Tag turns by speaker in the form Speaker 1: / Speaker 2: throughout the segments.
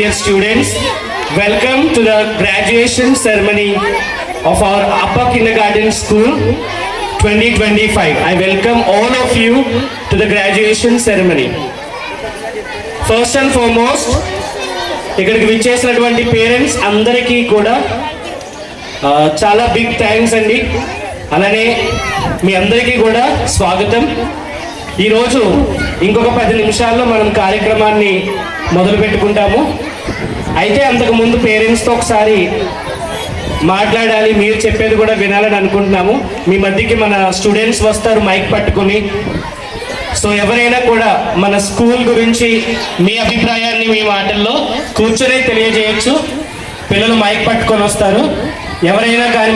Speaker 1: dear students. Welcome to the graduation ceremony of our Upper Kindergarten School 2025. I welcome all of you to the graduation ceremony. First and foremost, ఇక్కడికి విచ్చేసినటువంటి parents అందరికీ కూడా చాలా big thanks అండి. అలానే మీ అందరికీ కూడా స్వాగతం. ఈరోజు ఇంకొక 10 నిమిషాల్లో మనం కార్యక్రమాన్ని మొదలు పెట్టుకుంటాము. అయితే అంతకు ముందు పేరెంట్స్తో ఒకసారి మాట్లాడాలి, మీరు చెప్పేది కూడా వినాలని అనుకుంటున్నాము. మీ మధ్యకి మన స్టూడెంట్స్ వస్తారు మైక్ పట్టుకొని. సో ఎవరైనా కూడా మన స్కూల్ గురించి మీ అభిప్రాయాన్ని మీ మాటల్లో కూర్చొని తెలియజేయచ్చు. పిల్లలు మైక్ పట్టుకొని వస్తారు. ఎవరైనా కానీ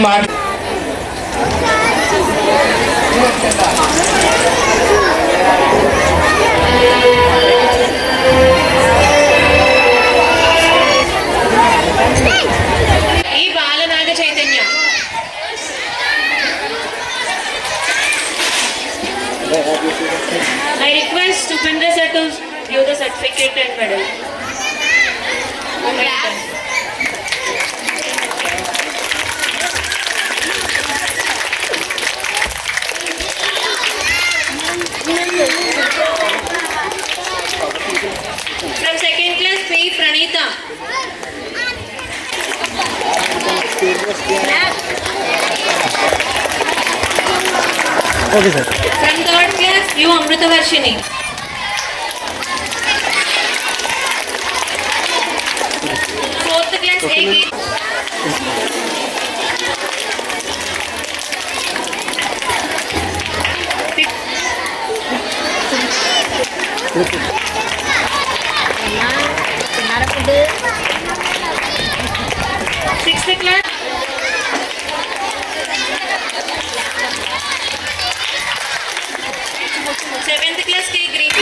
Speaker 2: I request Supendra sir to give the certificate and medal. From second class, P. Pranita.
Speaker 3: Okay, sir.
Speaker 2: From third class, U. Amritavarshini. Fourth class, A. Sixth class. Seventh class, K. Green.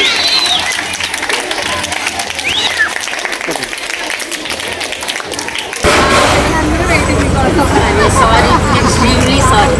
Speaker 4: Sorry, extremely sorry.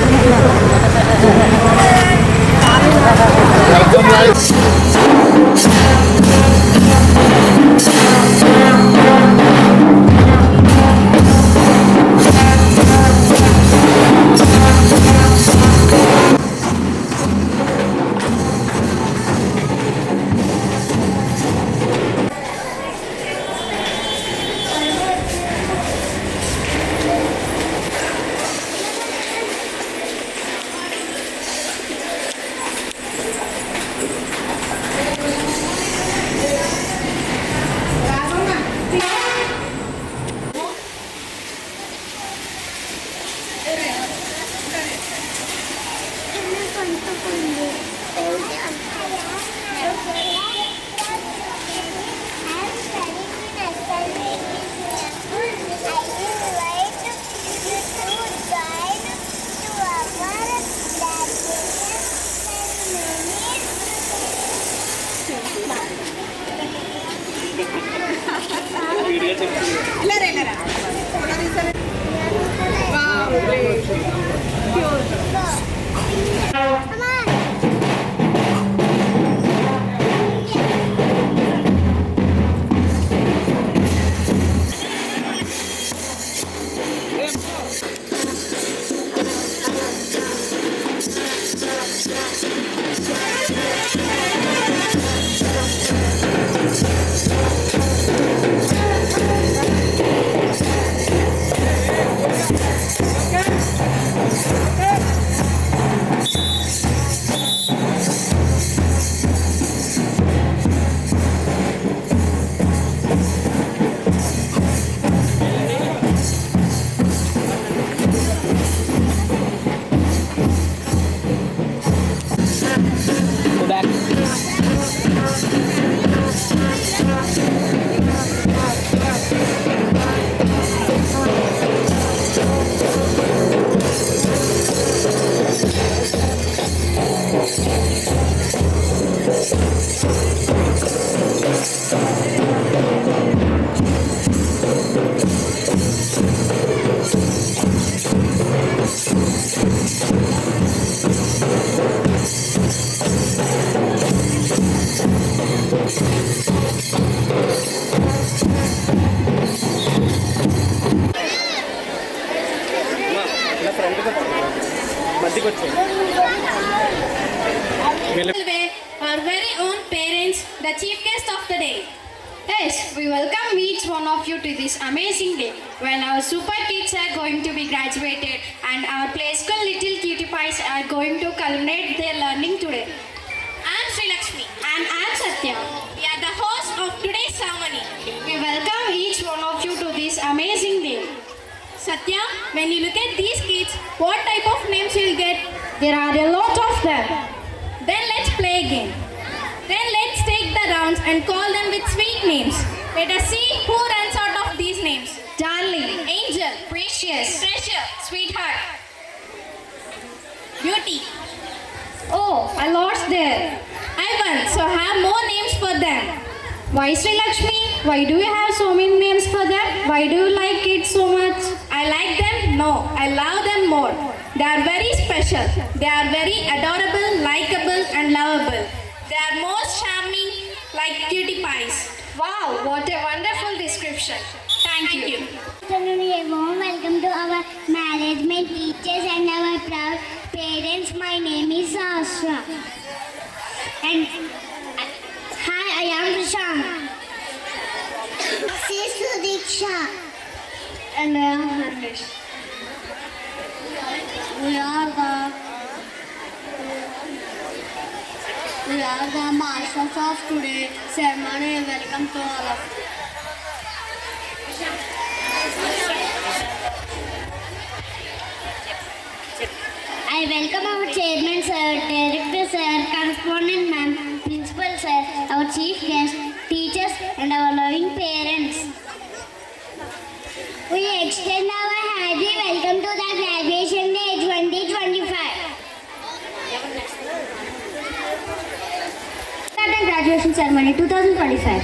Speaker 3: the chief guest of the day. Yes, we welcome each one of you to this amazing day when our super kids are going to be graduated and our play school little cutie pies are going to culminate their learning today. I'm Sri Lakshmi. And I'm Satya. We are the hosts of today's ceremony. We welcome each one of you to this amazing day. Satya, when you look at these kids, what type of names you'll get? There are a lot of them. Then let's play a game. Then let's take the rounds and call them with sweet names. Let us see who runs out of these names. Darling, Angel, Precious, Treasure, Sweetheart, Beauty. Oh, I lost there. Ivan, so have more names for them. Why Sri Lakshmi? Why do you have so many names for them? Why do you like kids so much? I like them? No, I love them more. They are very special. They are very adorable, likable and lovable. They are most charming like cutie pies. Wow, what a wonderful description. Thank you.
Speaker 5: Afternoon, a warm welcome to our management teachers and our proud parents. My name is Asha. And hi, I am Prashant. This is Sudiksha. And I am Harnish. We are the masters of today ceremony. Welcome to all of you. I welcome our chairman sir, director sir, correspondent ma'am, principal sir, our chief guest, teachers and our loving parents. We extend our hearty welcome to the graduation day 2025. The graduation ceremony 2025.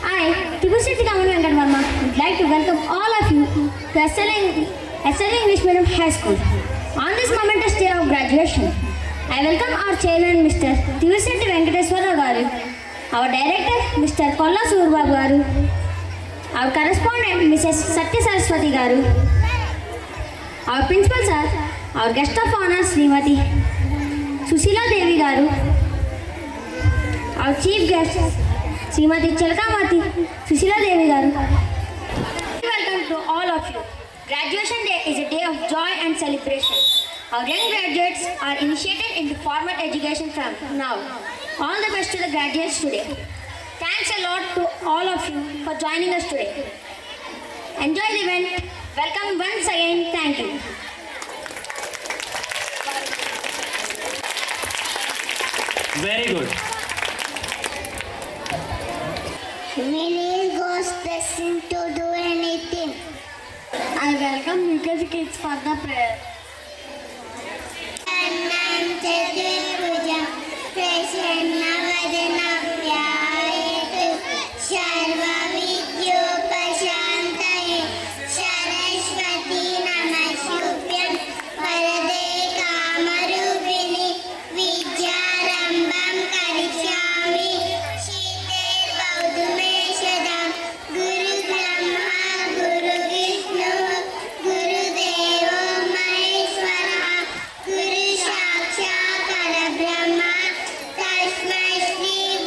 Speaker 5: I, Tipusetti Kamal Venkat Verma, would like to welcome all of you to SL English Medium High School. On this momentous day of graduation, I welcome our chairman Mr. Tipusetti Venkateswara Garu, our director Mr. Kolla Surbabu Garu, our correspondent Mrs. Satya Saraswati Garu, our principal sir, our guest of honor Srimati Susila Devi Garu, our chief guest, Srimati Chalkamati Susila Devi Garu. Welcome to all of you. Graduation day is a day of joy and celebration. Our young graduates are initiated into formal education from now. All the best to the graduates today. Thanks a lot to all of you for joining us today. Enjoy the event. Welcome once again. Thank you.
Speaker 1: Very good.
Speaker 5: Many goes destined to do anything. I welcome UKG kids for the prayer. Guru Saksha Parabrahma Tasmai Shri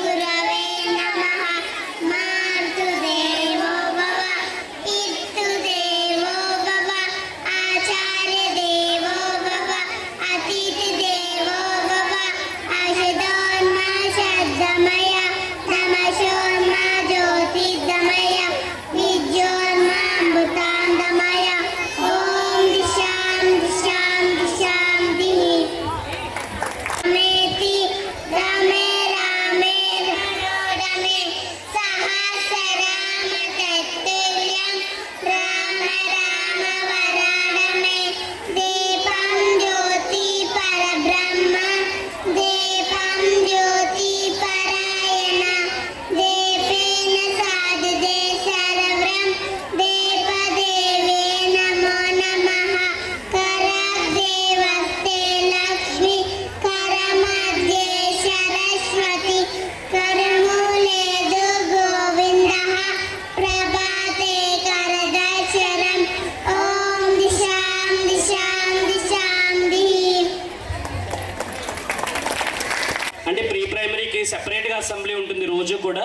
Speaker 1: ఉంటుంది రోజు కూడా.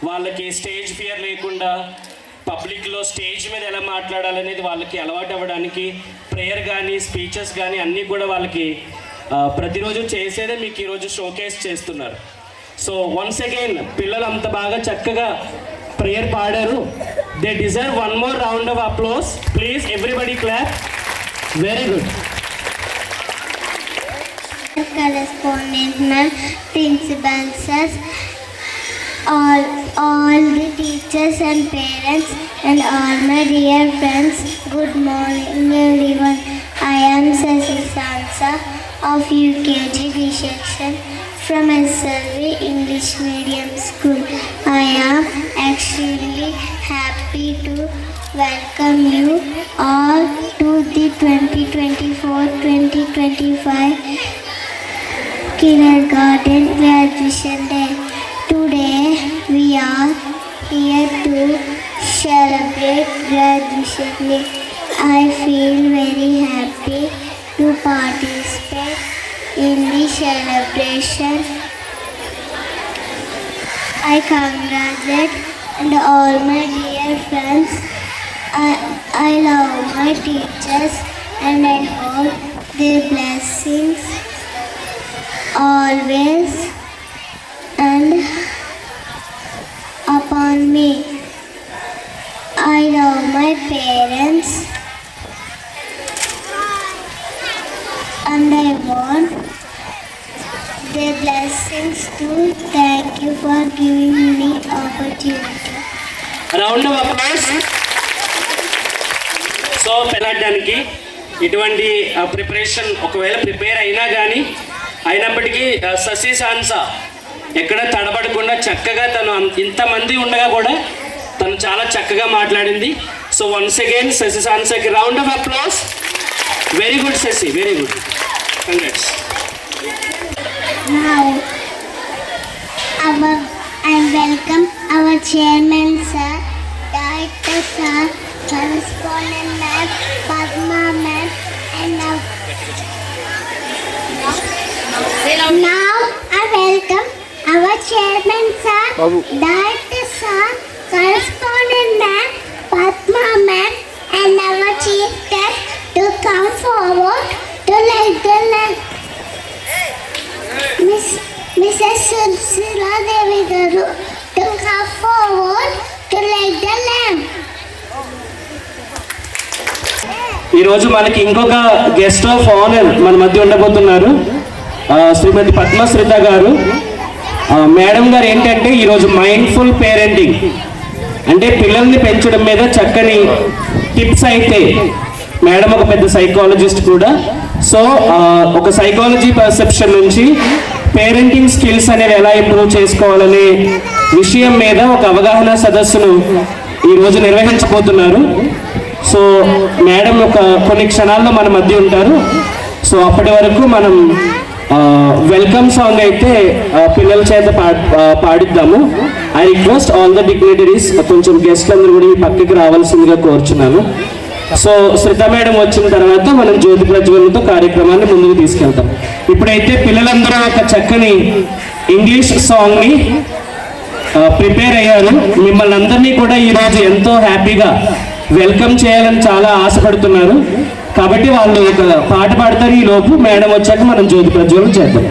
Speaker 1: వాళ్ళకి stage fear లేకుండా పబ్లిక్లో stage మీద ఎలా మాట్లాడాలనేది వాళ్ళకి అలవాటు అవ్వడానికి ప్రేయర్ కానీ స్పీచెస్ కానీ అన్నీ కూడా వాళ్ళకి ప్రతిరోజు చేసేదే మీకు ఈరోజు షోకేస్ చేస్తున్నారు. సో వన్స్ అగైన్ పిల్లలు అంత బాగా చక్కగా ప్రేయర్ పాడారు. They deserve one more round of applause. Please everybody clap. Very good.
Speaker 5: Correspondent ma'am, principal sirs, all the teachers and parents, and all my dear friends. Good morning, everyone. I am Sasi Sansa of UKG D section from SLV English Medium School. I am extremely happy to welcome you all to the 2024-2025 Kindergarten Graduation Day. Today we are here to celebrate Graduation Day. I feel very happy to participate in the celebration. I congratulate and all my dear friends. I love my teachers and I hope their blessings always and upon me. I love my parents and I want their blessings too. Thank you for giving me opportunity.
Speaker 1: Round of applause. So పెళ్ళడానికి ఇటువంటి preparation ఒకవేళ prepare అయినా కానీ అయినప్పటికీ Shashi Sansa ఎక్కడ తడబడకుండా చక్కగా తను ఇంతమంది ఉండగా కూడా తను చాలా చక్కగా మాట్లాడింది. సో వన్స్ అగైన్ శశి సాన్సాకి round of applause. Very good Shashi, very good. Congrats.
Speaker 5: Now, I welcome our chairman sir, director sir, correspondent ma'am, Padma ma'am, and now I welcome our chairman sir, director sir, correspondent ma'am, Padma ma'am, and our chief guest to come forward to lead the lamp. Mrs. Sursila Devi Garu to come forward to light the lamp.
Speaker 1: ఈరోజు మనకి ఇంకొక guest of honour మన మధ్య ఉండబోతున్నారు, శ్రీమతి పద్మశ్రిత గారు. Madam గారు ఏంటంటే ఈరోజు mindful parenting అంటే పిల్లల్ని పెంచడం మీద చక్కని టిప్స్ అయితే మేడం ఒక పెద్ద సైకాలజిస్ట్ కూడా. సో ఒక సైకాలజీ పర్సెప్షన్ నుంచి పేరెంటింగ్ స్కిల్స్ అనేవి ఎలా ఇంప్రూవ్ చేసుకోవాలనే విషయం మీద ఒక అవగాహన సదస్సును ఈరోజు నిర్వహించబోతున్నారు. సో మేడం ఒక కొన్ని క్షణాల్లో మన మధ్య ఉంటారు. సో అప్పటి వరకు మనం వెల్కమ్ సాంగ్ అయితే పిల్లల చేత పాడిద్దాము. I request all the dignitaries, కొంచెం గెస్ట్లు అందరూ కూడా ఈ పక్కకి రావాల్సిందిగా కోరుచున్నాను. సో శ్రీత మేడం వచ్చిన తర్వాత మనం జ్యోతి ప్రజ్వలతో కార్యక్రమాన్ని ముందుకు తీసుకెళ్తాం. ఇప్పుడైతే పిల్లలందరూ ఒక చక్కని ఇంగ్లీష్ సాంగ్ని ప్రిపేర్ అయ్యారు. మిమ్మల్ని అందరినీ కూడా ఈరోజు ఎంతో హ్యాపీగా వెల్కమ్ చేయాలని చాలా ఆశపడుతున్నారు. కాబట్టి వాళ్ళు ఒక పాట పాడతారు. ఈ లోపు మేడం వచ్చాక మనం జ్యోతి ప్రజ్వలన చేద్దాం.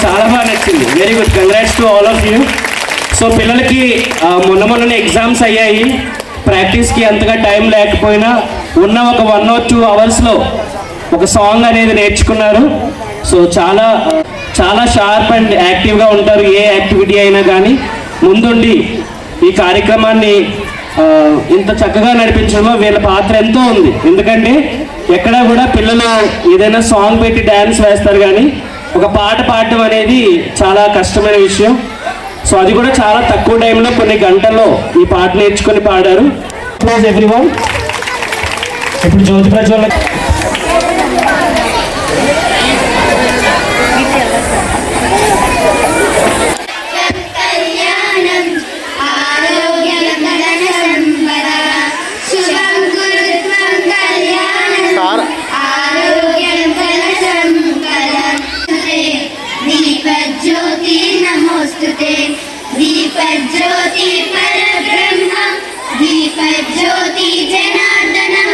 Speaker 1: చాలా బాగా నచ్చింది. Very good, congrats to all of you. So పిల్లలకి మొన్ననే ఎగ్జామ్స్ అయ్యాయి. ప్రాక్టీస్కి అంతగా టైం లేకపోయినా ఉన్న ఒక 1 or 2 అవర్స్లో ఒక సాంగ్ అనేది నేర్చుకున్నారు. సో చాలా చాలా షార్ప్ అండ్ యాక్టివ్గా ఉంటారు. ఏ యాక్టివిటీ అయినా కానీ ముందుండి ఈ కార్యక్రమాన్ని ఇంత చక్కగా నడిపించడంలో వీళ్ళ పాత్ర ఎంతో ఉంది. ఎందుకంటే ఎక్కడా కూడా పిల్లలు ఏదైనా సాంగ్ పెట్టి డ్యాన్స్ వేస్తారు, కానీ ఒక పాట పాడడం అనేది చాలా కష్టమైన విషయం. సో అది కూడా చాలా తక్కువ టైంలో కొన్ని గంటల్లో ఈ పాట నేర్చుకొని పాడారు. Please everyone. ఇప్పుడు జ్యోతి ప్రజ్వల
Speaker 6: दीपज्योति परब्रह्म दीपज्योति जनार्दनः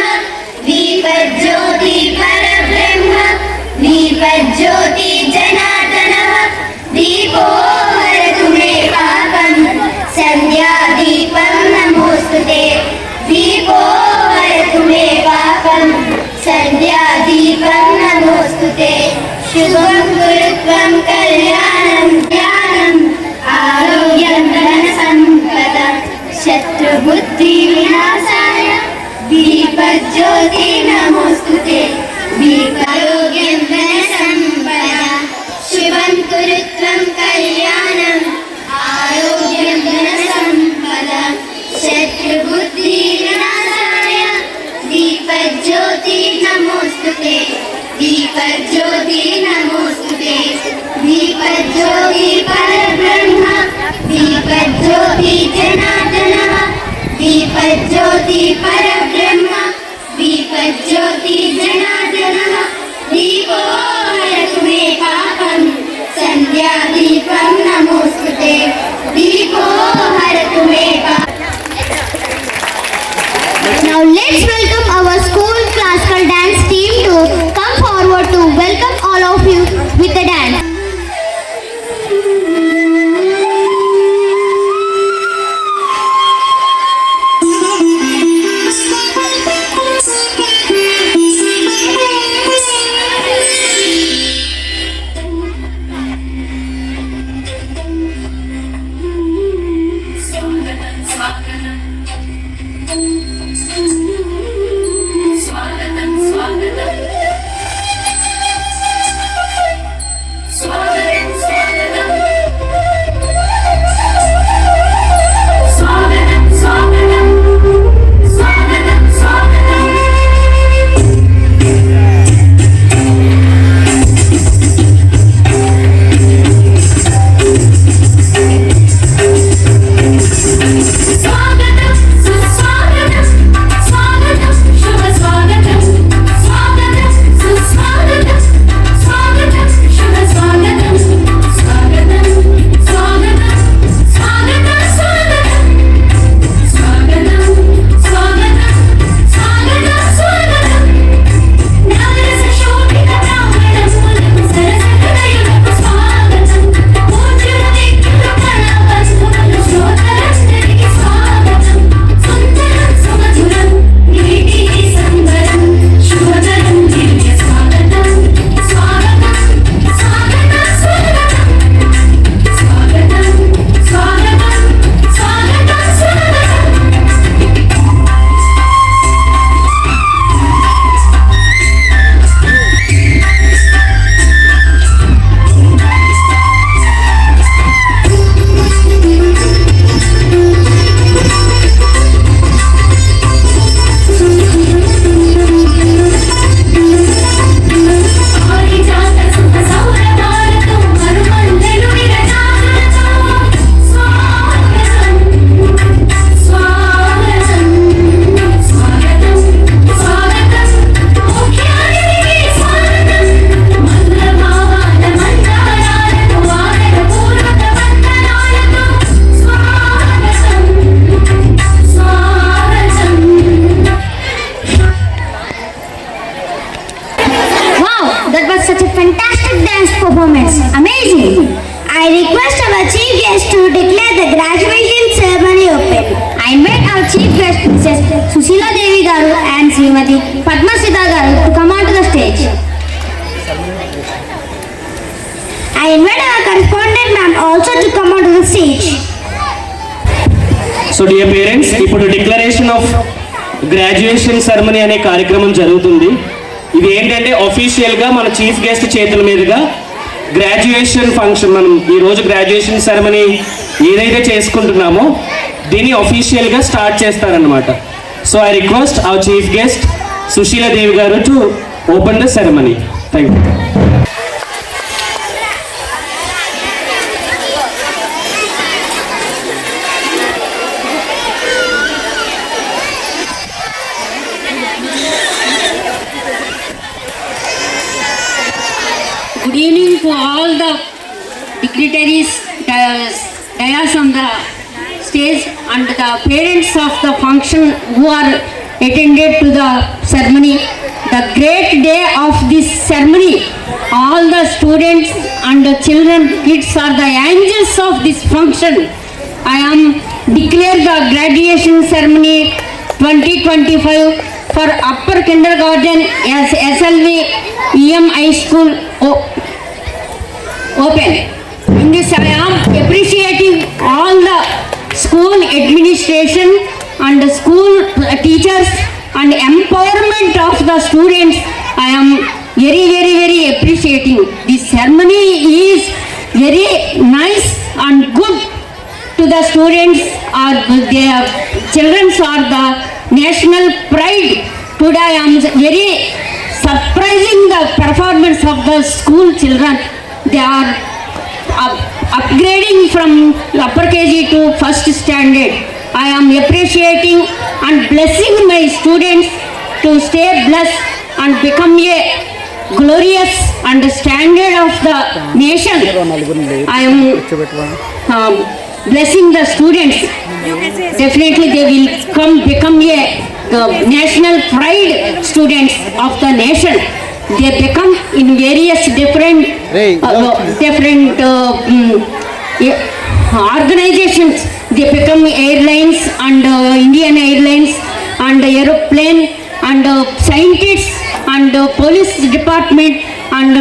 Speaker 6: दीपज्योति परब्रह्म दीपज्योति जनार्दनः दीपो हरतु मे पापं सन्ध्यादीपं नमोस्तुते दीपो हरतु मे पापं सन्ध्यादीपं नमोस्तुते शुभं कुरुत्वं कल्याणं ज्ञानम् आरोग्यं धनसम्पदं शत्रुबुद्धिविनाशाय दीपज्योति नमोस्तुते दीपारोग्यं धनसम्पदं शुभं कुरुत्वं कल्याणम् आरोग्यं धनसम्पदं शत्रुबुद्धिविनाशाय दीपज्योति नमोस्तुते दीपज्योति नमोस्तुते दीपज्योति परब्रह्म दीपज्योति जनार्दनः दीपज्योति परब्रह्म दीपज्योति जनार्दनः दीपो हरतु मे पापं सन्ध्यादीपं नमोस्तुते दीपो हरतु मे पापं.
Speaker 5: Now let's welcome our school classical dance team to come forward to welcome all of you with the dance. that was such a fantastic dance performance. Amazing.
Speaker 6: I request our chief guest to declare the graduation ceremony open.
Speaker 5: I invite our chief guest, Mrs. Sushila Devi Garu and Srimati Padma Sita Garu to come onto the stage.
Speaker 6: I invite our correspondent ma'am also to come onto the stage.
Speaker 1: So dear parents, ఇప్పుడు declaration of graduation ceremony అనే కార్యక్రమం జరుగుతుంది. ఇది ఏంటంటే అఫీషియల్గా మన chief guest చేతుల మీదుగా గ్రాడ్యుయేషన్ ఫంక్షన్, మనం ఈరోజు గ్రాడ్యుయేషన్ సెరమనీ ఏదైతే చేసుకుంటున్నామో దీన్ని అఫీషియల్గా స్టార్ట్ చేస్తారనమాట. So I request our chief guest Sushila Devi garu to open the ceremony. Thank you.
Speaker 4: Good evening to all the dignitaries, dais on the stage, and the parents of the function who are attended to the ceremony. The great day of this ceremony, all the students and the children, kids are the angels of this function. I am declare the graduation ceremony 2025 for upper kindergarten as SLV EM High School open. In this I am appreciating all the school administration and the school teachers and empowerment of the students. I am very appreciating. This ceremony is very nice and good to the students, or their children are the national pride. Today I am very surprising the performance of the school children. They are upgrading from upper KG to first standard. I am appreciating and blessing my students to stay blessed and become a glorious and standard of the nation. I am blessing the students. Definitely they will become a national pride students of the nation. They become in various different organizations. They become airlines and Indian Airlines and aeroplane and scientists and police department and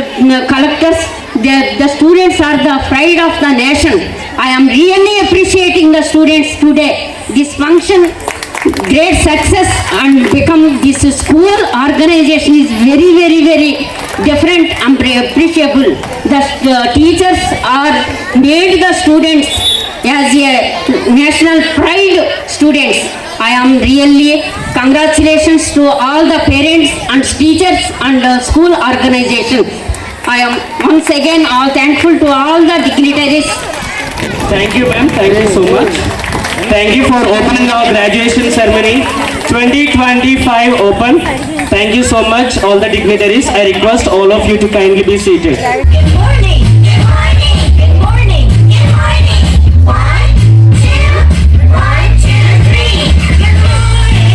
Speaker 4: collectors. The students are the pride of the nation. I am really appreciating the students today. This function great success and become this school organization is very different and appreciable. The teachers are made the students as a national pride students. I am really congratulations to all the parents and teachers and school organization. I am once again all thankful to all the dignitaries.
Speaker 1: Thank you, ma'am. Thank you so much. Thank you for opening our graduation ceremony 2025 open. Thank you so much, all the dignitaries. I request all of you to kindly be seated.
Speaker 6: Good morning. Good morning. Good morning. Good morning. 1, 2, 1, 2, 3. Good morning.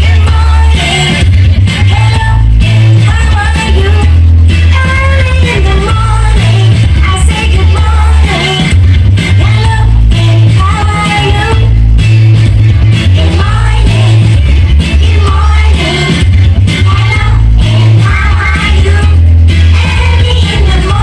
Speaker 6: Good morning. Hello. How are you? Early in the morning, I say good morning. Hello. How are you? Good morning. Good morning. Hello. How are you? Early in the morning.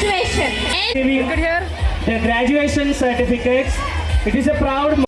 Speaker 5: graduation.
Speaker 1: Giving the graduation certificates. It is a proud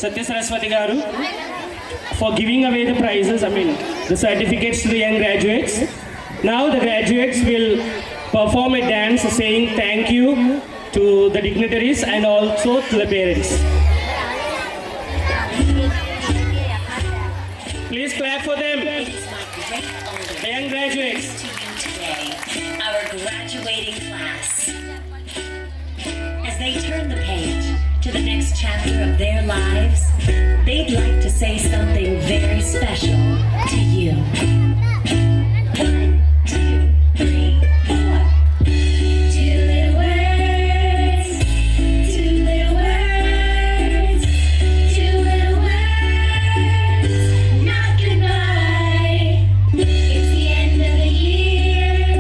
Speaker 1: Satya Saraswati Garu for giving away the prizes, the certificates to the young graduates. Now the graduates will perform a dance saying thank you to the dignitaries and also to the parents. Please clap for them, the young graduates.
Speaker 7: To you today, our graduating class. As they turn the page to the next chapter of their lives, they'd like to say something very special to you. 1, 2, 3, 4. Two little words, two little words, two little words, not goodbye. It's the end of the year,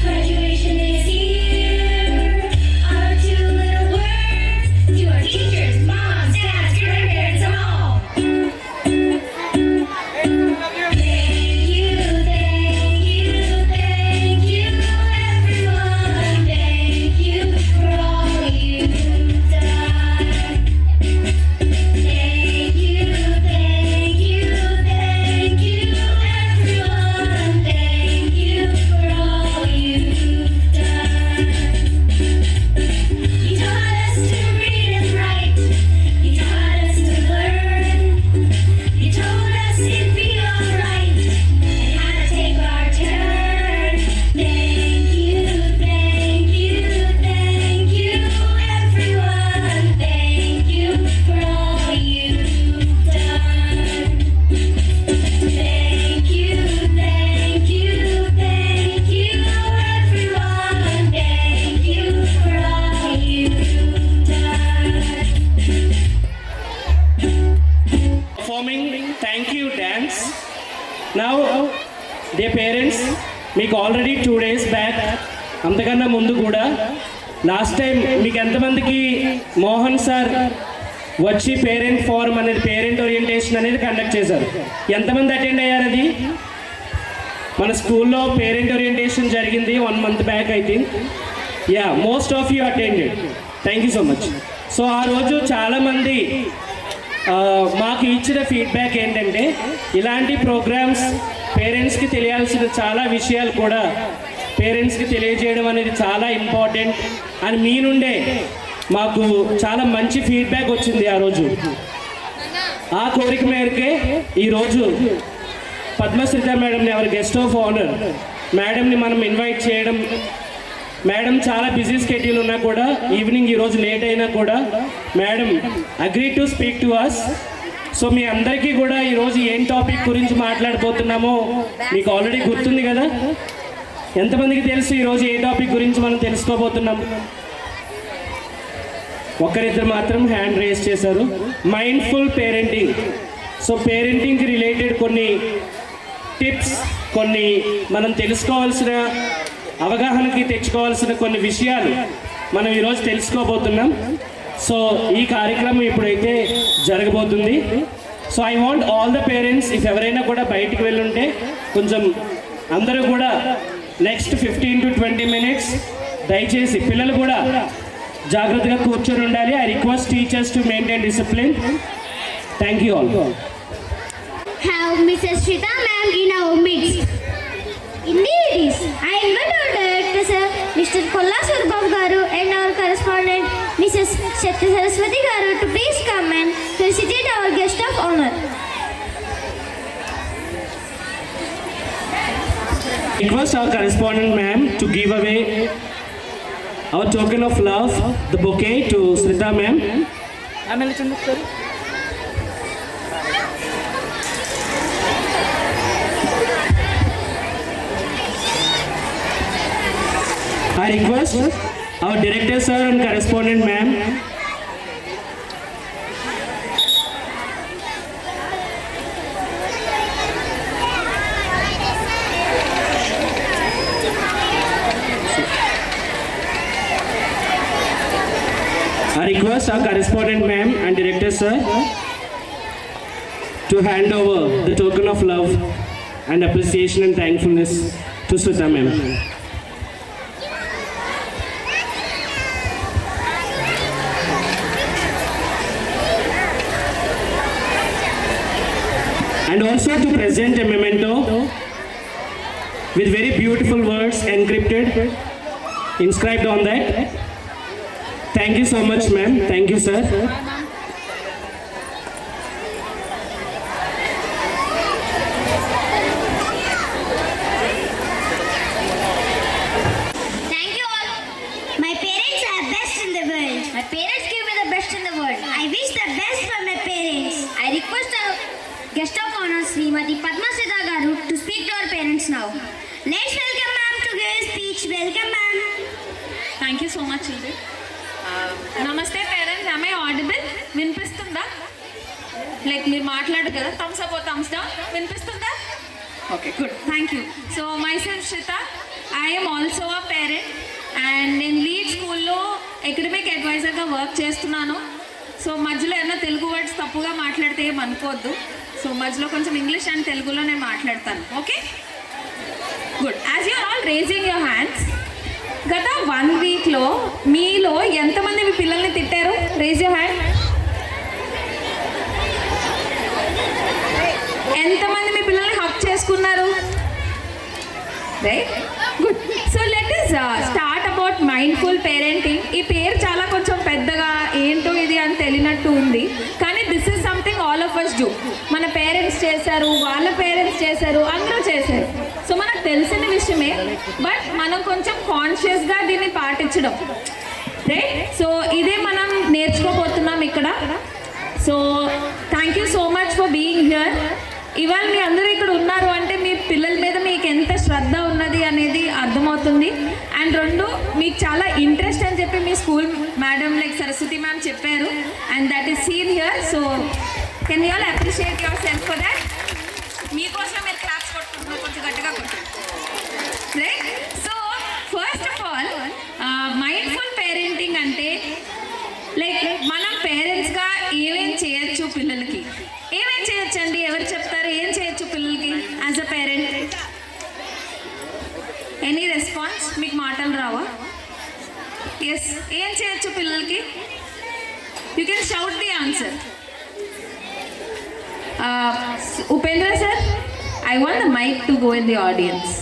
Speaker 7: graduation is here. Our two little words to our teachers, moms, dads, grandparents, and all. Thank you, thank you, thank you, everyone. Thank you for all you've done. Thank you, thank you, thank you, everyone. Thank you for all you've done. You taught us to read and write. You taught us to learn. You told us it'd be alright and how to take our turn. Thank you, thank you, thank you, everyone. Thank you for all you've done. Thank you, thank you, thank you, everyone. Thank you for all you've done.
Speaker 1: Performing thank you dance. Now, dear parents, మీకు already 2 days back అంతకన్నా ముందు కూడా last time మీకు ఎంతమందికి Mohan sir వచ్చి parent forum అనేది parent orientation అనేది conduct చేశారు? ఎంతమంది అటెండ్ అయ్యారు? అది మన స్కూల్లో పేరెంట్ ఓరియంటేషన్ జరిగింది 1 month back I think. Yeah, most of you attended. Thank you so much. So ఆ రోజు చాలామంది మాకు ఇచ్చిన ఫీడ్బ్యాక్ ఏంటంటే ఇలాంటి ప్రోగ్రామ్స్ పేరెంట్స్కి తెలియాల్సిన చాలా విషయాలు కూడా పేరెంట్స్కి తెలియజేయడం అనేది చాలా ఇంపార్టెంట్ అని మీ నుండే మాకు చాలా మంచి ఫీడ్బ్యాక్ వచ్చింది ఆ రోజు. ఆ కోరిక మేరకే ఈరోజు పద్మశ్రీత మేడంని ఎవరి గెస్ట్ ఆఫ్ ఆనర్ మేడంని మనం ఇన్వైట్ చేయడం. మేడం చాలా బిజీ స్కెడ్యూల్ ఉన్నా కూడా ఈవినింగ్ ఈరోజు లేట్ అయినా కూడా madam agree to speak to us. So మీ అందరికీ కూడా ఈరోజు ఏం టాపిక్ గురించి మాట్లాడబోతున్నామో మీకు ఆల్రెడీ గుర్తుంది కదా? ఎంతమందికి తెలుసు ఈరోజు ఏ టాపిక్ గురించి మనం తెలుసుకోబోతున్నాం? ఒకరిద్దరు మాత్రం హ్యాండ్ రేస్ చేశారు. Mindful parenting. సో పేరెంటింగ్కి రిలేటెడ్ కొన్ని టిప్స్, కొన్ని మనం తెలుసుకోవాల్సిన, అవగాహనకి తెచ్చుకోవాల్సిన కొన్ని విషయాలు మనం ఈరోజు తెలుసుకోబోతున్నాం. సో ఈ కార్యక్రమం ఇప్పుడైతే జరగబోతుంది. So I want all the parents, if ఎవరైనా కూడా బయటికి వెళ్ళుంటే కొంచెం అందరూ కూడా నెక్స్ట్ 15 to 20 minutes దయచేసి పిల్లలు కూడా జాగ్రత్తగా కూర్చొని ఉండాలి. I request teachers to maintain discipline. Thank you all.
Speaker 5: Have Mrs. Shweta ma'am in our midst. Indeed it is. I invite our director sir, Mr. Kolla Surbabu Garu, and our correspondent, Mrs. Satya Saraswati Garu, to please come and felicitate our guest of honor.
Speaker 1: Request our correspondent ma'am to give away our token of love, the bouquet, to Srita ma'am. I request our director sir and correspondent ma'am and director sir to hand over the token of love and appreciation and thankfulness to Srita ma'am. and also to present a memento with very beautiful words encrypted, inscribed on that. Thank you so much, ma'am. Thank you, sir.
Speaker 6: Thank you all. My parents are best in the world.
Speaker 5: My parents give me the best in the world.
Speaker 6: I wish the best for my parents.
Speaker 5: I request our guest of honor, Srimati Padma Sita Garu, to speak to our parents now.
Speaker 6: Let's welcome ma'am to give a speech. Welcome ma'am.
Speaker 2: Thank you so much, children. నమస్తే parents, am I audible? వినిపిస్తుందా? Like మీరు మాట్లాడు కదా, thumbs up thumbs down, వినిపిస్తుందా? Okay, good, thank you. So myself Shritha, I'm also a parent and నేను lead స్కూల్లో academic అడ్వైజర్గా work చేస్తున్నాను. సో మధ్యలో ఏమన్నా తెలుగు వర్డ్స్ తప్పుగా మాట్లాడితే ఏం అనుకోవద్దు. సో మధ్యలో కొంచెం ఇంగ్లీష్ అండ్ తెలుగులో నేను మాట్లాడతాను. Okay, good. As you're all raising your hands, గత 1 వీక్లో మీలో ఎంతమంది మీ పిల్లల్ని తిట్టారు? Raise your hand. ఎంతమంది మీ పిల్లల్ని హక్ చేసుకున్నారు? Right, good. So let us start about mindful parenting. ఈ పేరు చాలా కొంచెం పెద్దగా ఏంటో ఇది అని తెలియనట్టు ఉంది, కానీ this is something all of us do. మన పేరెంట్స్ చేశారు, వాళ్ళ పేరెంట్స్ చేశారు, అందరూ చేశారు. సో మనకు తెలిసిన విషయమే, బట్ మనం కొంచెం కాన్షియస్గా దీన్ని పాటించడం, రైట్? సో ఇదే మనం నేర్చుకోబోతున్నాం ఇక్కడ. So thank you so much for being here. ఇవాళ మీ అందరూ ఇక్కడ ఉన్నారు అంటే మీ పిల్లల మీద మీకు ఎంత శ్రద్ధ ఉన్నది అనేది అర్థమవుతుంది. అండ్ 2, మీకు చాలా ఇంట్రెస్ట్ అని చెప్పి మీ school madam like Saraswati ma'am చెప్పారు, and that is seen here. So can you all appreciate yourself for that? మీకోసం మీరు క్లాప్స్ కొట్టుకుంటున్నారు, కొంచెం గట్టిగా కొట్టు, right? So first of all mindful parenting అంటే లైక్ మనం పేరెంట్స్గా ఏమేం చేయొచ్చు పిల్లలకి, ఏమేం చేయొచ్చు అండి? ఎవరు చెప్తారు ఏం చేయొచ్చు పిల్లలకి as a parent? Any response? మీకు మాటలు రావా? ఎస్, ఏం చేయొచ్చు పిల్లలకి? You can shout the answer. Upendra sir, I want the mike to go in the audience.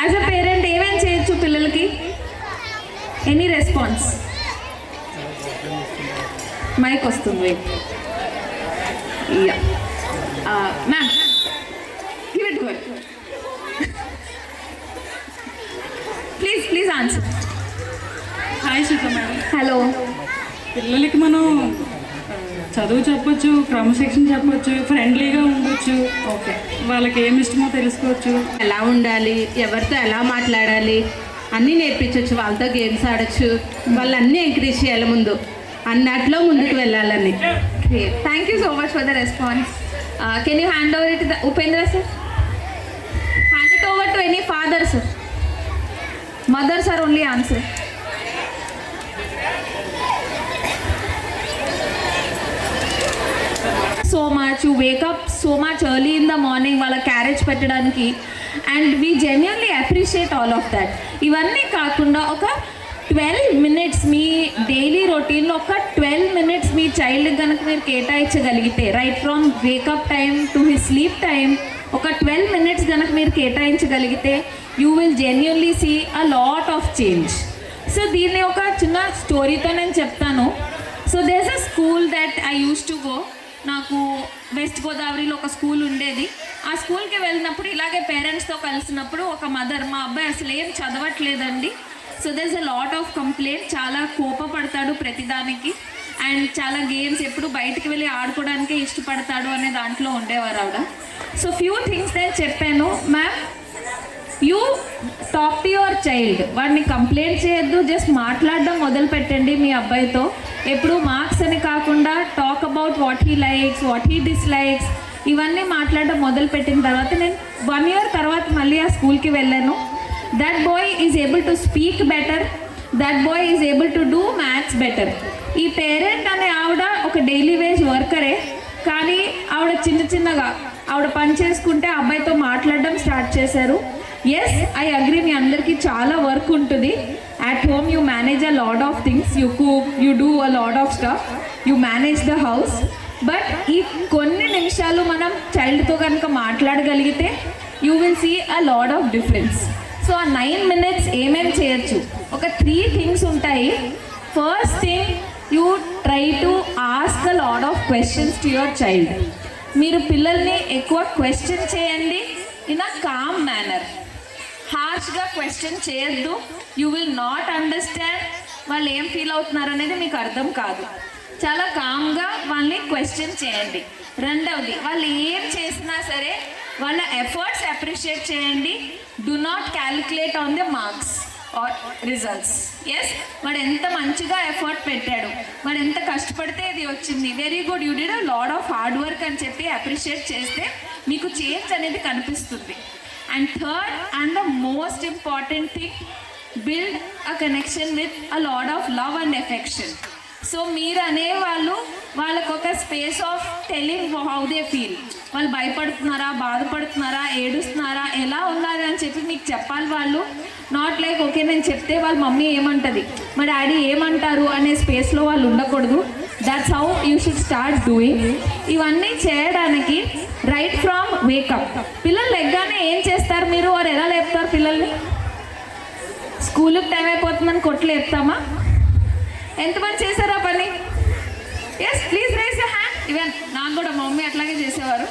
Speaker 2: As a parent ఏమేం చేయొచ్చు పిల్లలకి? Any response? మైక్ వస్తుంది. Ya ma'am, give it go. Please answer.
Speaker 8: Hi Shritha madam.
Speaker 2: Hello.
Speaker 8: పిల్లలకి మనం చదువు చెప్పొచ్చు, క్రమశిక్షణ చెప్పొచ్చు, ఫ్రెండ్లీగా ఉండొచ్చు.
Speaker 2: ఓకే,
Speaker 8: వాళ్ళకి ఏమి ఇష్టమో తెలుసుకోవచ్చు,
Speaker 4: ఎలా ఉండాలి, ఎవరితో ఎలా మాట్లాడాలి అన్నీ నేర్పించవచ్చు. వాళ్ళతో గేమ్స్ ఆడచ్చు, వాళ్ళన్నీ ఎంకరేజ్ చేయాలి ముందు, అన్నట్లో ముందుకు వెళ్ళాలని.
Speaker 2: Thank you so much for the response. Can you hand over it Upendra sir? Hand it over to any father sir? Mothers are only answer. So much you wake up so much early in the morning వాళ్ళ carriage పెట్టడానికి, and we genuinely appreciate all of that. ఇవన్నీ కాకుండా ఒక 12 minutes మీ daily రొటీన్లో ఒక 12 minutes మీ చైల్డ్కి కనుక మీరు కేటాయించగలిగితే, right from wake up time to his sleep time, ఒక 12 minutes కనుక మీరు కేటాయించగలిగితే you will genuinely see a lot of change. So దీన్ని ఒక చిన్న స్టోరీతో నేను చెప్తాను. So there is a school that I use to go. నాకు వెస్ట్ గోదావరిలో ఒక స్కూల్ ఉండేది. ఆ స్కూల్కి వెళ్ళినప్పుడు ఇలాగే పేరెంట్స్తో కలిసినప్పుడు ఒక మదర్, మా అబ్బాయి అసలు ఏం చదవట్లేదండి, so there's a lot of complaint, చాలా కోపపడతాడు ప్రతిదానికి, అండ్ చాలా గేమ్స్ ఎప్పుడు బయటికి వెళ్ళి ఆడుకోవడానికే ఇష్టపడతాడు అనే దాంట్లో ఉండేవారు ఆవిడ. సో ఫ్యూ థింగ్స్ నేను చెప్పాను, ma'am you talk to your child. వాడిని కంప్లైంట్ చేయొద్దు, జస్ట్ మాట్లాడడం మొదలు పెట్టండి మీ అబ్బాయితో. ఎప్పుడు మార్క్స్ అని కాకుండా talk about what he likes, what he dislikes, ఇవన్నీ మాట్లాడడం మొదలుపెట్టిన తర్వాత నేను 1 year తర్వాత మళ్ళీ ఆ స్కూల్కి వెళ్ళాను. That boy is able to speak better, that boy is able to do maths better. ఈ పేరెంట్ అనే ఆవిడ ఒక డైలీ వేజ్ వర్కరే, కానీ ఆవిడ చిన్నగా ఆవిడ పని చేసుకుంటే అబ్బాయితో మాట్లాడడం స్టార్ట్ చేశారు. ఎస్, ఐ అగ్రీ, మీ అందరికీ చాలా వర్క్ ఉంటుంది. At home you manage a lot of things, you cook, you do a lot of stuff, you manage the house, but ఈ కొన్ని నిమిషాలు మనం చైల్డ్తో కనుక మాట్లాడగలిగితే you will see a lot of difference. So ఆ 9 minutes ఏమేమి చేయొచ్చు, ఒక 3 things ఉంటాయి. First thing, you try to ask a lot of questions to your child. మీరు పిల్లల్ని ఎక్కువ క్వశ్చన్ చేయండి ఇన్ అ కామ్ మేనర్. హార్ష్గా క్వశ్చన్ చేయొద్దు. యూ విల్ నాట్ అండర్స్టాండ్ వాళ్ళు ఏం ఫీల్ అవుతున్నారు అనేది మీకు అర్థం కాదు. చాలా కామ్గా వాళ్ళని క్వశ్చన్ చేయండి. రెండవది, వాళ్ళు ఏం చేసినా సరే వాళ్ళ ఎఫర్ట్స్ అప్రిషియేట్ చేయండి. Do not calculate on the marks or results. Yes, వాడు ఎంత మంచిగా ఎఫర్ట్ పెట్టాడు, వాడు ఎంత కష్టపడితే ఇది వచ్చింది, very good, you did a lot of hard work అని చెప్పి అప్రిషియేట్ చేస్తే మీకు చేంజ్ అనేది కనిపిస్తుంది. And third and the most important thing, build a connection with a lot of love and affection. So మీరు అనేవాళ్ళు వాళ్ళకు ఒక space of telling how they feel. వాళ్ళు భయపడుతున్నారా, బాధపడుతున్నారా, ఏడుస్తున్నారా, ఎలా ఉన్నారు అని చెప్పి మీకు చెప్పాలి. వాళ్ళు నాట్ లైక్ ఓకే నేను చెప్తే వాళ్ళ మమ్మీ ఏమంటుంది, మా డాడీ ఏమంటారు అనే స్పేస్లో వాళ్ళు ఉండకూడదు. That's how you should start doing. ఇవన్నీ చేయడానికి రైట్ ఫ్రమ్ వేకప్, పిల్లలు లెగ్గానే ఏం చేస్తారు మీరు, వారు ఎలా లేపుతారు పిల్లల్ని? స్కూల్కి టైం అయిపోతుందని కొట్లు లేపుతామా? ఎంతమంది చేశారు ఆ పని? Yes, please raise your hand. Even నాకు కూడా మా మమ్మీ అట్లాగే చేసేవారు,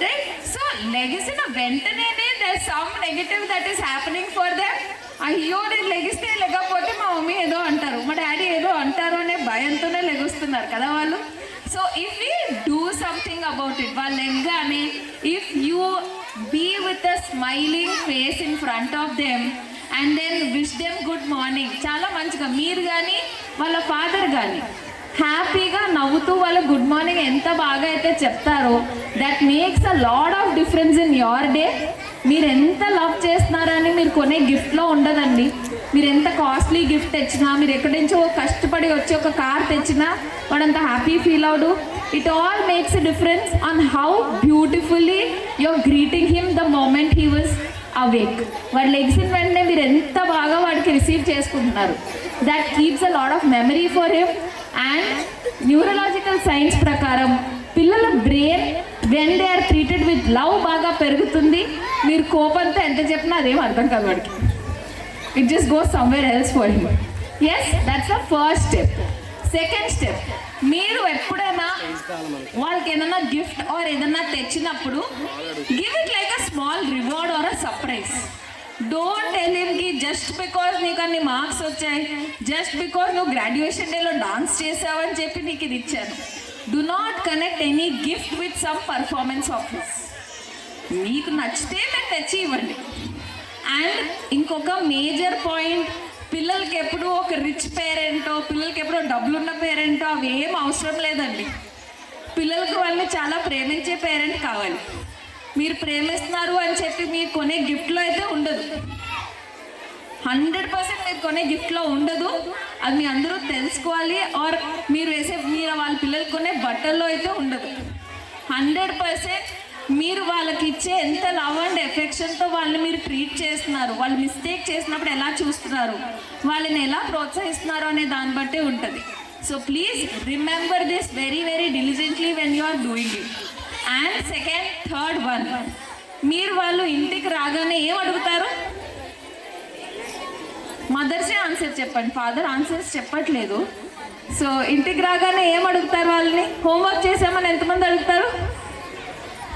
Speaker 2: రైట్? సో లెగిసిన వెంటనేనే there some negative that is happening for them. అయ్యో నేను లెగిస్తే లేకపోతే మా మమ్మీ ఏదో అంటారు, మా డాడీ ఏదో అంటారు అనే భయంతోనే లెగుస్తున్నారు కదా వాళ్ళు. So if you do something about it, వాళ్ళు లెగ్గానే if you be with a smiling face in front of them and then wish them good morning, చాలా మంచిగా మీరు కానీ వాళ్ళ ఫాదర్ కానీ హ్యాపీగా నవ్వుతూ వాళ్ళ గుడ్ మార్నింగ్ ఎంత బాగా అయితే చెప్తారో, that makes a lot of difference in your day. మీరు ఎంత లవ్ చేస్తున్నారని మీరు కొనే గిఫ్ట్లో ఉండదండి. మీరు ఎంత కాస్ట్లీ గిఫ్ట్ తెచ్చినా, మీరు ఎక్కడి నుంచో కష్టపడి వచ్చి ఒక కార్ తెచ్చినా వాడంత హ్యాపీ ఫీల్ అవడు. It all makes a difference on how beautifully you're greeting him the moment he was awake. వాడు లెగ్సిన వెంటనే మీరు ఎంత బాగా వాడికి రిసీవ్ చేసుకుంటున్నారు. That keeps a lot of memory for him. And neurological science ప్రకారం పిల్లల brain when they are treated with love బాగా పెరుగుతుంది. మీరు కోపంతో ఎంత చెప్పినా అదేం అర్థం కాదు వాడికి. It just goes somewhere else for him. Yes, that's the first step. Second step, మీరు ఎప్పుడైనా వాళ్ళకి ఏదైనా గిఫ్ట్ ఆర్ ఏదైనా తెచ్చినప్పుడు give it like a small reward or a surprise. Don't tell him కి జస్ట్ బికాజ్ నీకు అన్ని మార్క్స్ వచ్చాయి, జస్ట్ బికాజ్ నువ్వు గ్రాడ్యుయేషన్ డేలో డాన్స్ చేసావని చెప్పి నీకు ఇది ఇచ్చాను. Do not connect any gift with some performance of his. మీకు నచ్చితే మీరు తెచ్చి ఇవ్వండి. అండ్ ఇంకొక మేజర్ పాయింట్, పిల్లలకి ఎప్పుడు ఒక రిచ్ పేరెంటో, పిల్లలకి ఎప్పుడో డబ్బులున్న పేరెంటో అవి ఏం అవసరం లేదండి. పిల్లలకు వాళ్ళని చాలా ప్రేమించే పేరెంట్ కావాలి. మీరు ప్రేమిస్తున్నారు అని చెప్పి మీరు కొనే గిఫ్ట్లో అయితే ఉండదు. 100% మీరు కొనే గిఫ్ట్లో ఉండదు. అది మీ అందరూ తెలుసుకోవాలి. ఆర్ మీరు వాళ్ళ పిల్లలకి కొనే బట్టల్లో అయితే ఉండదు. 100% మీరు వాళ్ళకి ఇచ్చే ఎంత లవ్ అండ్ ఎఫెక్షన్తో వాళ్ళని మీరు ట్రీట్ చేస్తున్నారు, వాళ్ళు మిస్టేక్ చేసినప్పుడు ఎలా చూస్తున్నారు, వాళ్ళని ఎలా ప్రోత్సహిస్తున్నారు అనే దాన్ని బట్టే ఉంటుంది. So please remember this very very diligently when you are doing it. And second, third one, మీరు వాళ్ళు ఇంటికి రాగానే ఏం అడుగుతారు? మదర్సే ఆన్సర్ చెప్పండి, ఫాదర్ ఆన్సర్స్ చెప్పట్లేదు. సో ఇంటికి రాగానే ఏం అడుగుతారు? వాళ్ళని హోంవర్క్ చేసామని ఎంతమంది అడుగుతారు?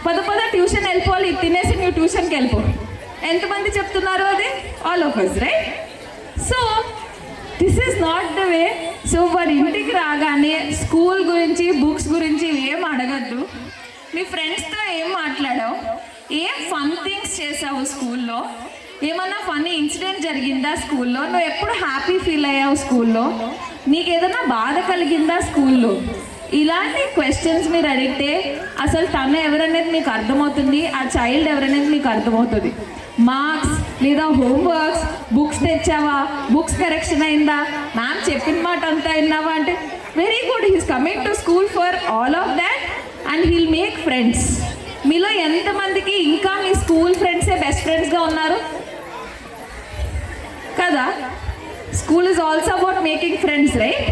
Speaker 2: పద ట్యూషన్ వెళ్ళిపోవాలి, తినేసి నువ్వు ట్యూషన్కి వెళ్ళిపో. ఎంతమంది చెప్తున్నారు అది? All of us, right? So this is not the way. So వాడి ఇంటికి రాగానే స్కూల్ గురించి, బుక్స్ గురించి ఏం అడగద్దు. మీ ఫ్రెండ్స్తో ఏం మాట్లాడావు, ఏం ఫన్ థింగ్స్ చేసావు స్కూల్లో, ఏమన్నా ఫన్నీ ఇన్సిడెంట్ జరిగిందా స్కూల్లో, నువ్వు ఎప్పుడు హ్యాపీ ఫీల్ అయ్యావు స్కూల్లో, నీకు ఏదైనా బాధ కలిగిందా స్కూల్లో, ఇలాంటి క్వశ్చన్స్ మీరు అడిగితే అసలు తను ఎవరనేది మీకు అర్థమవుతుంది, ఆ చైల్డ్ ఎవరనేది మీకు అర్థమవుతుంది. మార్క్స్ లేదా హోంవర్క్స్, బుక్స్ తెచ్చావా, బుక్స్ కరెక్షన్ అయిందా, మ్యామ్ చెప్పిన మాట అంతా విన్నావా అంటే very good, he's coming to school for all of that and heal make friends. మీలో ఎంతమందికి ఇంకా మీ స్కూల్ ఫ్రెండ్సే బెస్ట్ ఫ్రెండ్స్గా ఉన్నారు కదా? School is also about making friends, right?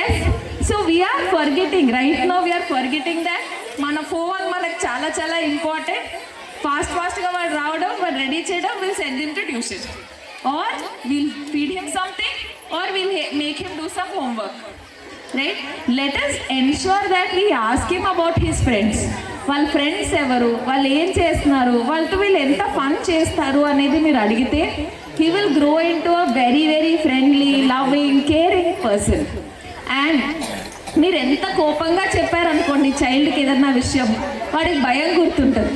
Speaker 2: Yes. So we are forgetting right no we're forgetting that మన phone మనకు చాలా చాలా ఇంపార్టెంట్. ఫాస్ట్గా వాడు రావడం, వాడు రెడీ చేయడం, will send him to tuition or will feed him something or will make him do some homework. Right, let us ensure that we ask him about his friends. వాళ్ళ friends ఎవరు, వాళ్ళు ఏం చేస్తున్నారు, వాళ్ళతో వీళ్ళు ఎంత ఫన్ చేస్తారు అనేది మీరు అడిగితే he will grow into a very very friendly, loving, caring person. And మీరు ఎంత కోపంగా చెప్పారనుకోండి చైల్డ్కి ఏదన్నా విషయం, వాడికి భయం గుర్తుంటుంది.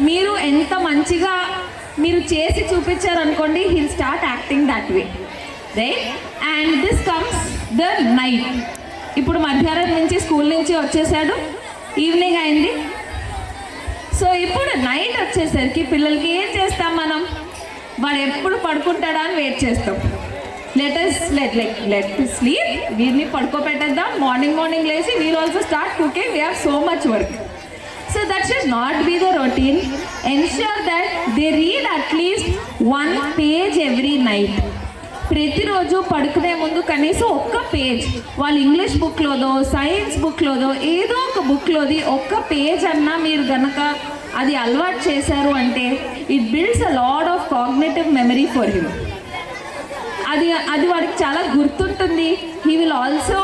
Speaker 2: మీరు ఎంత మంచిగా మీరు చేసి చూపించారనుకోండి, he'll start acting that way. Right, and this comes the night. ఇప్పుడు మధ్యాహ్నం నుంచి స్కూల్ నుంచి వచ్చేసాడు, ఈవినింగ్ అయింది. సో ఇప్పుడు నైట్ వచ్చేసరికి పిల్లలకి ఏం చేస్తాం మనం, వాడు ఎప్పుడు పడుకుంటాడా అని వెయిట్ చేస్తాం. లెట్ స్లీప్, వీరిని పడుకోబెట్టేద్దాం, మార్నింగ్ లేచి we'll also start cooking, we have so much work. So that should not be the routine. Ensure that they read at least 1 page every night. ప్రతిరోజు పడుకునే ముందు కనీసం ఒక్క పేజ్, వాళ్ళు ఇంగ్లీష్ బుక్లోదో సైన్స్ బుక్లోదో ఏదో ఒక బుక్లోది ఒక్క పేజ్ అన్నా మీరు గనక అది అలవాటు చేశారు అంటే it builds a lot of cognitive memory for him. అది వాడికి చాలా గుర్తుంటుంది. He will also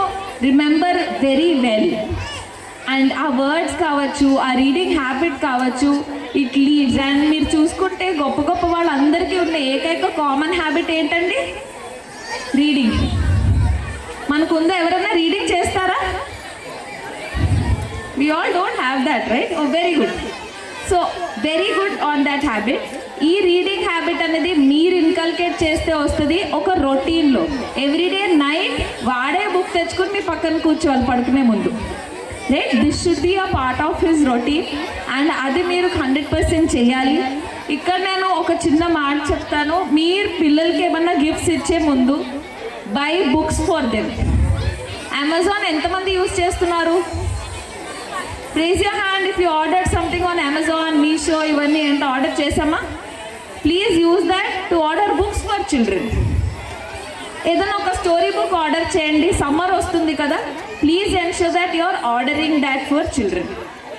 Speaker 2: remember very well. And ఆ వర్డ్స్ కావచ్చు, ఆ రీడింగ్ హ్యాబిట్ కావచ్చు, ఇట్ లీడ్స్. అండ్ మీరు చూసుకుంటే గొప్ప గొప్ప వాళ్ళందరికీ ఉన్న ఏకైక కామన్ హ్యాబిట్ ఏంటండి, రీడింగ్. మనకుందా, ఎవరైనా రీడింగ్ చేస్తారా? we all don't have that, right? Oh, very good. So very good on that habit. ఈ రీడింగ్ హ్యాబిట్ అనేది మీరు ఇన్కల్కేట్ చేస్తే వస్తుంది ఒక రొటీన్లో. ఎవ్రీడే నైట్ వాడే బుక్ తెచ్చుకుని మీ పక్కన కూర్చోవాలి పడుకునే ముందు. Right, this should be a part of his routine. And అది మీరు 100% చేయాలి. ఇక్కడ నేను ఒక చిన్న మాట చెప్తాను, మీరు పిల్లలకి ఏమన్నా గిఫ్ట్స్ ఇచ్చే ముందు buy books for them. Amazon ఎంతమంది యూజ్ చేస్తున్నారు? Raise your hand if you order something on Amazon, Meesho, ఇవన్నీ ఏంటో ఆర్డర్ చేసామా? Please use that to order books for children. ఏదైనా ఒక స్టోరీ బుక్ ఆర్డర్ చేయండి, సమ్మర్ వస్తుంది కదా, please ensure that you are ordering that for children.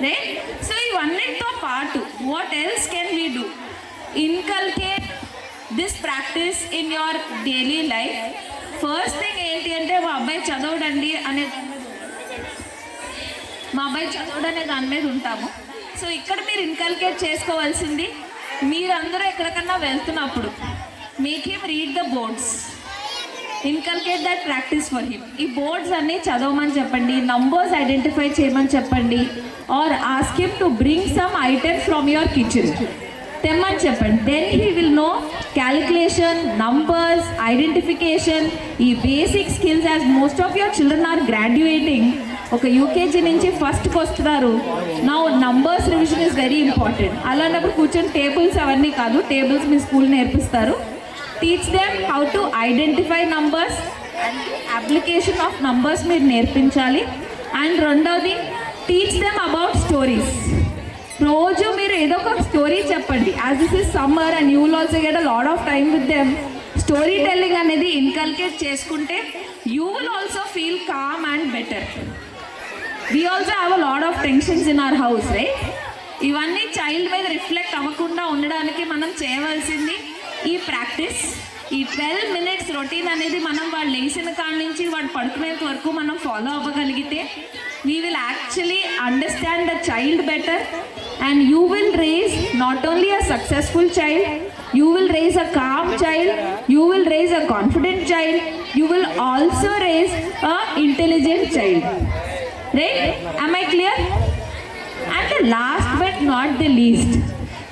Speaker 2: Right, so ఇవన్నిటితో పాటు what else can we do? Inculcate this practice in your daily life. First thing ఏంటి అంటే, మా అబ్బాయి చదవడండి అనే దాని మీద ఉంటాము. సో ఇక్కడ మీరు ఇన్కల్కేట్ చేసుకోవాల్సింది, మీరందరూ ఎక్కడికన్నా వెళ్తున్నప్పుడు make him read the boards. Inculcate that practice for him. ఈ బోర్డ్స్ అన్నీ చదవమని చెప్పండి, నంబర్స్ ఐడెంటిఫై చేయమని చెప్పండి, or ask him to bring some items from your kitchen, తెమ్మని చెప్పండి. Then he will know calculation, numbers, identification, ఈ basic skills. As most of your children are graduating, ఒక యూకేజీ నుంచి ఫస్ట్కి వస్తున్నారు. Now numbers revision is very important. అలాంటప్పుడు కూర్చొని tables అవన్నీ కాదు, టేబుల్స్ మీ స్కూల్ నేర్పిస్తారు. Teach them how to identify numbers and application of numbers మీరు నేర్పించాలి. అండ్ రెండవది, టీచ్ దెమ్ అబౌట్ స్టోరీస్. రోజు మీరు ఏదో ఒక స్టోరీ చెప్పండి. As this is summer and you will also get a lot of time with them. Story telling అనేది inculcate చేసుకుంటే you will also feel calm and better. We also have a lot of tensions in our house, right? ఇవన్నీ child మీద reflect అవ్వకుండా ఉండడానికి మనం చేయవలసింది ఈ practice. ఈ 12 minutes రొటీన్ అనేది మనం వాడు లేచిన కాడి నుంచి వాడు పడుకునేంత వరకు మనం follow అవ్వగలిగితే we will actually understand the child better, and you will raise not only a successful child, you will raise a calm child, you will raise a confident child, you will also raise a intelligent child. Right? Am I clear? And the last but not the least,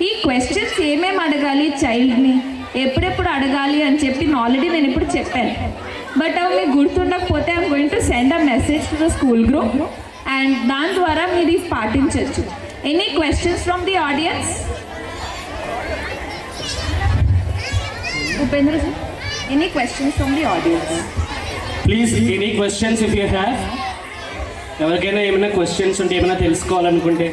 Speaker 2: ఈ questions ఏమేమి అడగాలి చైల్డ్ని, ఎప్పుడెప్పుడు అడగాలి అని చెప్పి already నేను ఇప్పుడు చెప్పాను. బట్ అవి మీకు గుర్తుండకపోతే I'm going to send a message to the school group, and దాని ద్వారా మీరు ఇది పాటించవచ్చు. Any questions from the audience? Upendra sir, any questions from the audience?
Speaker 1: Please, any questions if you have. ఎవరికైనా ఏమైనా క్వశ్చన్స్ ఉంటే, ఏమైనా తెలుసుకోవాలనుకుంటే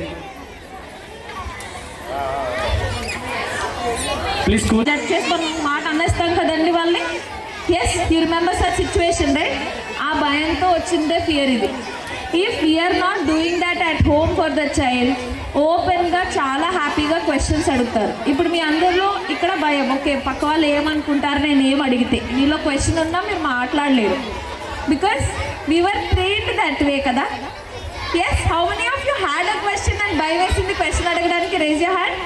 Speaker 1: ప్లీజ్.
Speaker 2: జడ్జ్ చేసుకొని మాట అనేస్తాం కదండి వాళ్ళని. Yes, you remember such situation, right? ఆ భయంతో వచ్చిందే ఫియర్ ఇది. If we're not doing that at home for the child, ఓపెన్గా చాలా హ్యాపీగా క్వశ్చన్స్ అడుగుతారు. ఇప్పుడు మీ అందరిలో ఇక్కడ భయం, ఓకే పక్క వాళ్ళు ఏమనుకుంటారు నేను ఏం అడిగితే, మీలో క్వశ్చన్ ఉన్నా మీరు మాట్లాడలేరు, because we're trained that way కదా. Yes, how many of you had a question and భయం వేసింది క్వశ్చన్ అడగడానికి? Raise your hand.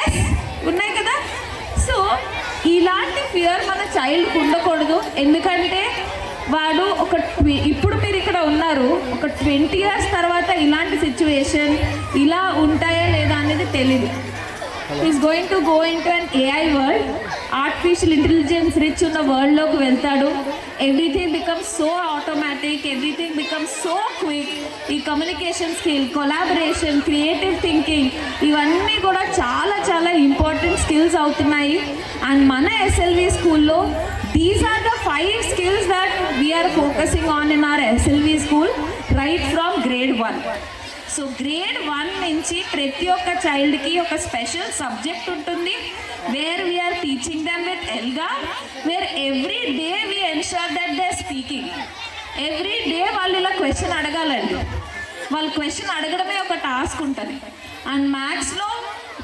Speaker 2: ఎస్, ఉన్నాయి కదా. సో ఇలాంటి ఫియర్ మన చైల్డ్కి ఉండకూడదు. ఎందుకంటే వాడు ఇప్పుడు మీరు ఇక్కడ ఉన్నారు, ఒక 20 years తర్వాత ఇలాంటి సిచ్యువేషన్ ఇలా ఉంటాయా లేదా అనేది తెలీదు. Is going to go into an AI world, artificial intelligence rich ఉన్న వరల్డ్లోకి వెళ్తాడు. Everything becomes so automatic, everything becomes so quick. ఈ communication skill, collaboration, creative thinking ఇవన్నీ కూడా చాలా చాలా ఇంపార్టెంట్ స్కిల్స్ అవుతున్నాయి. అండ్ మన SLV స్కూల్లో these are the 5 skills that we are focusing on in our SLV school right from grade 1. So grade 1 నుంచి ప్రతి ఒక్క చైల్డ్కి ఒక స్పెషల్ సబ్జెక్ట్ ఉంటుంది, where we're teaching them with ఎల్గా, where every day we ensure that they speaking. Every day వాళ్ళు ఇలా question అడగాలండి. వాళ్ళు క్వశ్చన్ అడగడమే ఒక టాస్క్ ఉంటుంది. అండ్ మ్యాథ్స్లో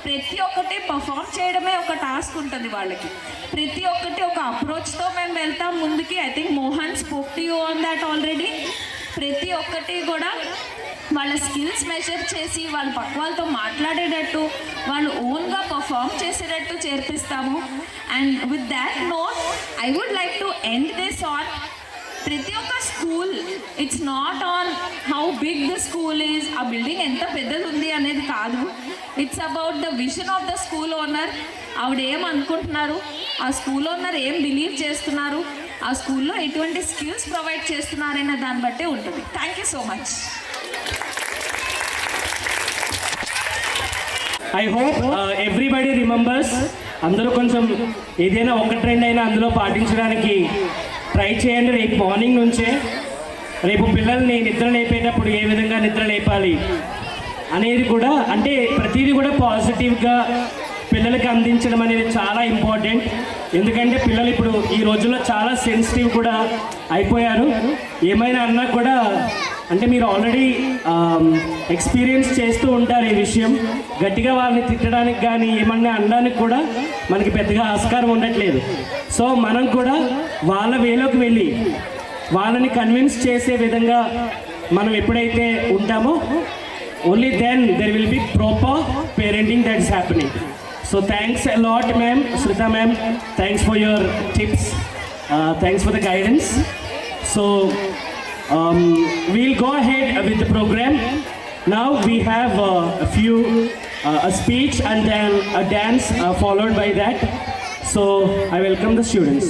Speaker 2: ప్రతి ఒక్కటి పర్ఫామ్ చేయడమే ఒక టాస్క్ ఉంటుంది వాళ్ళకి. ప్రతి ఒక్కటి ఒక అప్రోచ్తో మేము వెళ్తాం ముందుకి. I think Mohan spoke to you on that already. ప్రతి ఒక్కటి కూడా వాళ్ళ స్కిల్స్ మెజర్ చేసి వాళ్ళ పక్క వాళ్ళతో మాట్లాడేటట్టు, వాళ్ళు ఓన్గా పర్ఫామ్ చేసేటట్టు చేర్పిస్తాము. And with that note I would like to end this on ప్రతి ఒక్క school, it's not on how big the school is, ఆ బిల్డింగ్ ఎంత పెద్దది ఉంది అనేది కాదు. It's about the vision of the school owner. ఆవిడ ఏమనుకుంటున్నారు, ఆ స్కూల్ ఓనర్ ఏం బిలీవ్ చేస్తున్నారు, ఆ స్కూల్లో ఎటువంటి స్కిల్స్ ప్రొవైడ్ చేస్తున్నారనే దాన్ని బట్టే ఉంటుంది. Thank you so much.
Speaker 1: I hope everybody remembers. అందరూ కొంచెం ఏదైనా ఒక ట్రెండ్ అయినా అందులో పాటించడానికి ట్రై చేయండి. రేపు మార్నింగ్ నుంచే, రేపు పిల్లల్ని నిద్ర లేపేటప్పుడు ఏ విధంగా నిద్ర లేపాలి అనేది కూడా, అంటే ప్రతిదీ కూడా పాజిటివ్గా పిల్లలకి అందించడం అనేది చాలా ఇంపార్టెంట్. ఎందుకంటే పిల్లలు ఇప్పుడు ఈ రోజుల్లో చాలా సెన్సిటివ్ కూడా అయిపోయారు. ఏమైనా అన్నా కూడా, అంటే మీరు ఆల్రెడీ ఎక్స్పీరియన్స్ చేస్తూ ఉంటారు ఈ విషయం. గట్టిగా వాళ్ళని తిట్టడానికి కానీ ఏమన్నా అనడానికి కూడా మనకి పెద్దగా ఆస్కారం ఉండట్లేదు. సో మనం కూడా వాళ్ళ వేలోకి వెళ్ళి వాళ్ళని కన్విన్స్ చేసే విధంగా మనం ఎప్పుడైతే ఉంటామో, only then there will be proper parenting that is happening. So thanks a lot ma'am, Shrita ma'am, thanks for your tips, thanks for the guidance. So we'll go ahead with the program. Now we have a speech and then a dance followed by that. So I welcome the students.